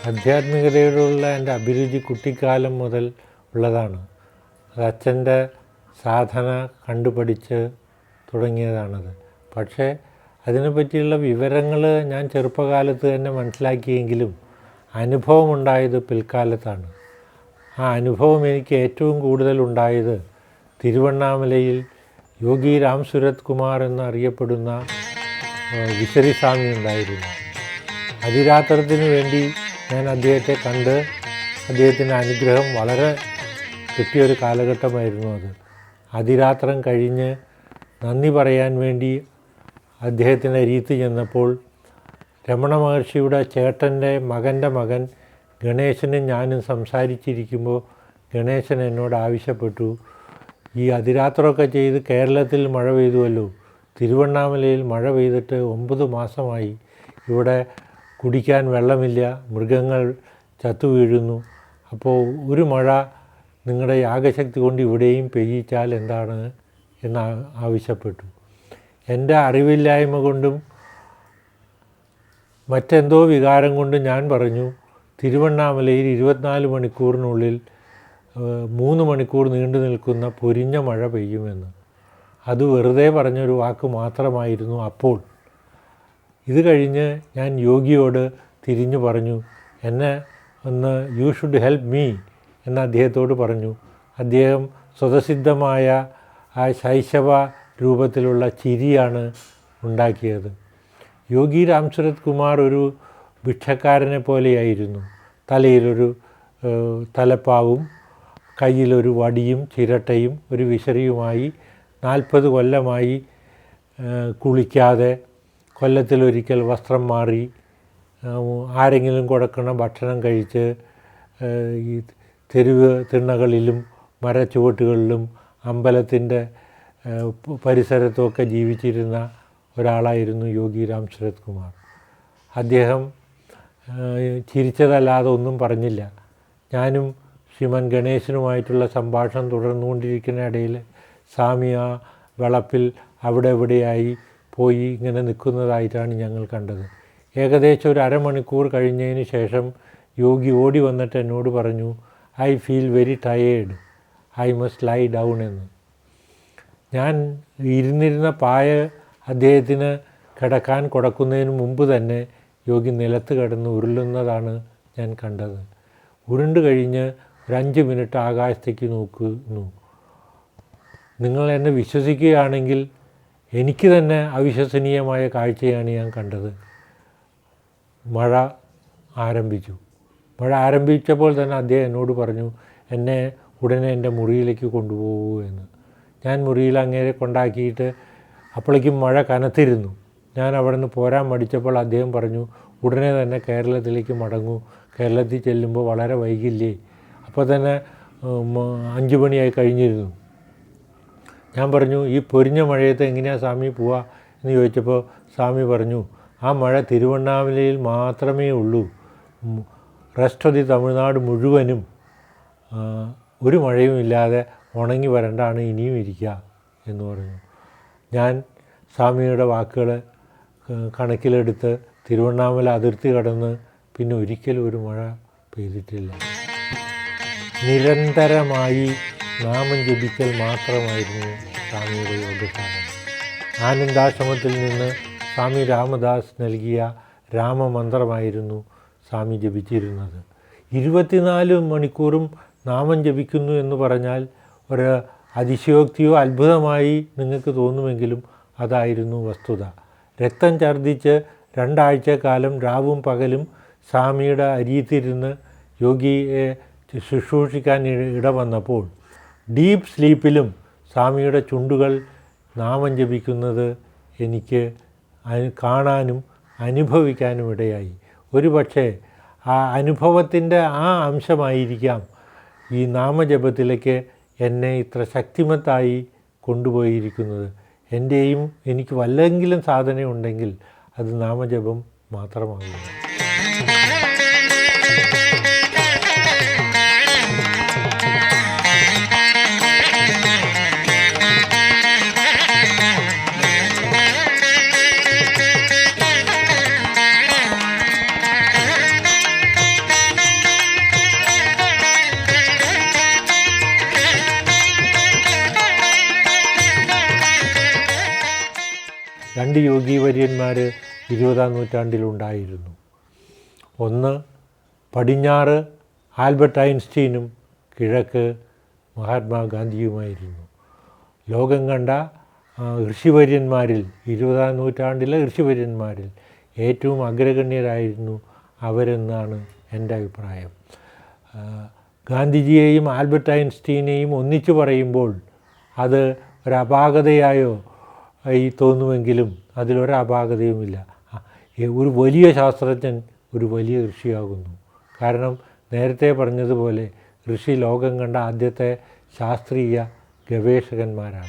ആധ്യാത്മികതയോടുള്ള എൻ്റെ അഭിരുചി കുട്ടിക്കാലം മുതൽ ഉള്ളതാണ്. അത് അച്ഛൻ്റെ സാധന കണ്ടുപഠിച്ച് തുടങ്ങിയതാണത്. പക്ഷേ അതിനെപ്പറ്റിയുള്ള വിവരങ്ങൾ ഞാൻ ചെറുപ്പകാലത്ത് തന്നെ മനസ്സിലാക്കിയെങ്കിലും അനുഭവമുണ്ടായത് പിൽക്കാലത്താണ്. ആ അനുഭവം എനിക്ക് ഏറ്റവും കൂടുതൽ ഉണ്ടായത് തിരുവണ്ണാമലയിൽ യോഗി രാം സുരത് കുമാർ എന്നറിയപ്പെടുന്ന വിശരി സ്വാമി ഉണ്ടായിരുന്നു. അതിരാത്രത്തിന് വേണ്ടി ഞാൻ അദ്ദേഹത്തെ കണ്ട് അദ്ദേഹത്തിൻ്റെ അനുഗ്രഹം വളരെ കിട്ടിയൊരു കാലഘട്ടമായിരുന്നു അത്. അതിരാത്രം കഴിഞ്ഞ് നന്ദി പറയാൻ വേണ്ടി അദ്ദേഹത്തിൻ്റെ അരിയത്ത് ചെന്നപ്പോൾ രമണ മഹർഷിയുടെ ചേട്ടൻ്റെ മകൻ്റെ മകൻ ഗണേശനും ഞാനും സംസാരിച്ചിരിക്കുമ്പോൾ ഗണേശൻ എന്നോട് ആവശ്യപ്പെട്ടു, ഈ അതിരാത്രമൊക്കെ ചെയ്ത് കേരളത്തിൽ മഴ പെയ്തുവല്ലോ, തിരുവണ്ണാമലയിൽ മഴ പെയ്തിട്ട് 9 മാസമായി, ഇവിടെ കുടിക്കാൻ വെള്ളമില്ല, മൃഗങ്ങൾ ചത്തു വീഴുന്നു, അപ്പോൾ ഒരു മഴ നിങ്ങളുടെ യാഗശക്തി കൊണ്ട് ഇവിടെയും പെയ്യിച്ചാൽ എന്താണ് എന്ന് ആവശ്യപ്പെട്ടു. എൻ്റെ അറിവില്ലായ്മ കൊണ്ടും മറ്റെന്തോ വികാരം കൊണ്ടും ഞാൻ പറഞ്ഞു, തിരുവണ്ണാമലയിൽ 24 മണിക്കൂറിനുള്ളിൽ 3 മണിക്കൂർ നീണ്ടു നിൽക്കുന്ന പൊരിഞ്ഞ മഴ പെയ്യുമെന്ന്. അത് വെറുതെ പറഞ്ഞൊരു വാക്ക് മാത്രമായിരുന്നു അപ്പോൾ. ഇത് കഴിഞ്ഞ് ഞാൻ യോഗിയോട് തിരിഞ്ഞു പറഞ്ഞു, എന്നെ ഒന്ന് യു ഷുഡ് ഹെൽപ്പ് മീ എന്ന് അദ്ദേഹത്തോട് പറഞ്ഞു. അദ്ദേഹം സ്വതസിദ്ധമായ ആ ശൈശവ രൂപത്തിലുള്ള ചിരിയാണ് ഉണ്ടാക്കിയത്. യോഗി രാം സുരത് കുമാർ ഒരു ഭിക്ഷക്കാരനെ പോലെയായിരുന്നു. തലയിലൊരു തലപ്പാവും കയ്യിലൊരു വടിയും ചിരട്ടയും ഒരു വിശറിയുമായി 40 കൊല്ലമായി കുളിക്കാതെ, കൊല്ലത്തിലൊരിക്കൽ വസ്ത്രം മാറി, ആരെങ്കിലും കൊടുക്കണ ഭക്ഷണം കഴിച്ച് ഈ തെരുവ് തിണ്ണകളിലും മരച്ചുവട്ടുകളിലും അമ്പലത്തിൻ്റെ പരിസരത്തുമൊക്കെ ജീവിച്ചിരുന്ന ഒരാളായിരുന്നു യോഗി രാം സുരത് കുമാർ. അദ്ദേഹം ചിരിച്ചതല്ലാതെ ഒന്നും പറഞ്ഞില്ല. ഞാനും ശ്രീമാൻ ഗണേശനുമായിട്ടുള്ള സംഭാഷണം തുടർന്നുകൊണ്ടിരിക്കുന്ന ഇടയിൽ സ്വാമി ആ വളപ്പിൽ അവിടെ എവിടെയായി പോയി ഇങ്ങനെ നിൽക്കുന്നതായിട്ടാണ് ഞങ്ങൾ കണ്ടത്. ഏകദേശം ഒരു അരമണിക്കൂർ കഴിഞ്ഞതിന് ശേഷം യോഗി ഓടി വന്നിട്ട് എന്നോട് പറഞ്ഞു, I feel very tired, I must lie down എന്ന്. ഞാൻ ഇരുന്നിരുന്ന പായ അദ്ദേഹത്തിന് കിടക്കാൻ കൊടുക്കുന്നതിന് മുമ്പ് തന്നെ യോഗി നിലത്ത് കിടന്ന് ഉരുളുന്നതാണ് ഞാൻ കണ്ടത്. ഉരുണ്ട് കഴിഞ്ഞ് ഒരു 5 മിനിറ്റ് ആകാശത്തേക്ക് നോക്കുന്നു. നിങ്ങൾ എന്നെ വിശ്വസിക്കുകയാണെങ്കിൽ എനിക്ക് തന്നെ അവിശ്വസനീയമായ കാഴ്ചയാണ് ഞാൻ കണ്ടത്. മഴ ആരംഭിച്ചു. മഴ ആരംഭിച്ചപ്പോൾ തന്നെ അദ്ദേഹം എന്നോട് പറഞ്ഞു, എന്നെ ഉടനെ എൻ്റെ മുറിയിലേക്ക് കൊണ്ടുപോകൂ എന്ന്. ഞാൻ മുറിയിൽ അങ്ങേരെ കൊണ്ടാക്കിയിട്ട് അപ്പോഴേക്കും മഴ കനത്തിരുന്നു. ഞാൻ അവിടെ നിന്ന് പോരാൻ മടിച്ചപ്പോൾ അദ്ദേഹം പറഞ്ഞു, ഉടനെ തന്നെ കേരളത്തിലേക്ക് മടങ്ങൂ, കേരളത്തിൽ ചെല്ലുമ്പോൾ വളരെ വൈകില്ലേ. അപ്പോൾ തന്നെ 5 മണിയായി കഴിഞ്ഞിരുന്നു. ഞാൻ പറഞ്ഞു, ഈ പൊരിഞ്ഞ മഴയത്ത് എങ്ങനെയാണ് സ്വാമി പോവുക എന്ന് ചോദിച്ചപ്പോൾ സ്വാമി പറഞ്ഞു, ആ മഴ തിരുവണ്ണാമലയിൽ മാത്രമേ ഉള്ളൂ, റെസ്റ്റ് ഓഫ് ദി തമിഴ്നാട് മുഴുവനും ഒരു മഴയും ഇല്ലാതെ ഉണങ്ങി വരണ്ടാണ് ഇനിയും ഇരിക്കുക എന്ന് പറഞ്ഞു. ഞാൻ സ്വാമിയുടെ വാക്കുകൾ കണക്കിലെടുത്ത് തിരുവണ്ണാമല അതിർത്തി കടന്ന് പിന്നെ ഒരിക്കലും ഒരു മഴ പെയ്തിട്ടില്ല. നിരന്തരമായി നാമം ജപിക്കൽ മാത്രമായിരുന്നു സ്വാമിയുടെ യോഗസാധന. ആനന്ദാശ്രമത്തിൽ നിന്ന് സ്വാമി രാമദാസ് നൽകിയ രാമമന്ത്രമായിരുന്നു സ്വാമി ജപിച്ചിരുന്നത്. 24 മണിക്കൂറും നാമം ജപിക്കുന്നു എന്ന് പറഞ്ഞാൽ ഒരു അതിശയോക്തിയോ അത്ഭുതമായി നിങ്ങൾക്ക് തോന്നുമെങ്കിലും അതായിരുന്നു വസ്തുത. രക്തം ഛർദ്ദിച്ച് 2 ആഴ്ചക്കാലം രാവും പകലും സ്വാമിയുടെ അരിയത്തിരുന്ന് യോഗിയെ ശുശ്രൂഷിക്കാൻ ഇടവന്നപ്പോൾ ഡീപ്പ് സ്ലീപ്പിലും സ്വാമിയുടെ ചുണ്ടുകൾ നാമം ജപിക്കുന്നത് എനിക്ക് കാണാനും അനുഭവിക്കാനും ഇടയായി. ഒരുപക്ഷെ ആ അനുഭവത്തിൻ്റെ ആ അംശമായിരിക്കാം ഈ നാമജപത്തിലേക്ക് എന്നെ ഇത്ര ശക്തിമത്തായി കൊണ്ടുപോയിരിക്കുന്നത്. എനിക്ക് വല്ലെങ്കിലും സാധനയുണ്ടെങ്കിൽ അത് നാമജപം മാത്രമാകുന്നു. രണ്ട് യോഗീവര്യന്മാർ 20-ാം നൂറ്റാണ്ടിലുണ്ടായിരുന്നു. ഒന്ന് പടിഞ്ഞാറ് ആൽബർട്ട് ഐൻസ്റ്റീനും കിഴക്ക് മഹാത്മാഗാന്ധിയുമായിരുന്നു. ലോകം കണ്ട ഋഷിവര്യന്മാരിൽ 20-ാം നൂറ്റാണ്ടിലെ ഋഷിവര്യന്മാരിൽ ഏറ്റവും അഗ്രഗണ്യരായിരുന്നു അവരെന്നാണ് എൻ്റെ അഭിപ്രായം. ഗാന്ധിജിയെയും ആൽബർട്ട് ഐൻസ്റ്റീനെയും ഒന്നിച്ചു പറയുമ്പോൾ അത് ഒരപാകതയായോ തോന്നുമെങ്കിലും അതിലൊരപാകതയുമില്ല. ഒരു വലിയ ശാസ്ത്രജ്ഞൻ ഒരു വലിയ ഋഷിയാകുന്നു. കാരണം നേരത്തെ പറഞ്ഞതുപോലെ ഋഷി ലോകം കണ്ട ആദ്യത്തെ ശാസ്ത്രീയ ഗവേഷകന്മാരാണ്.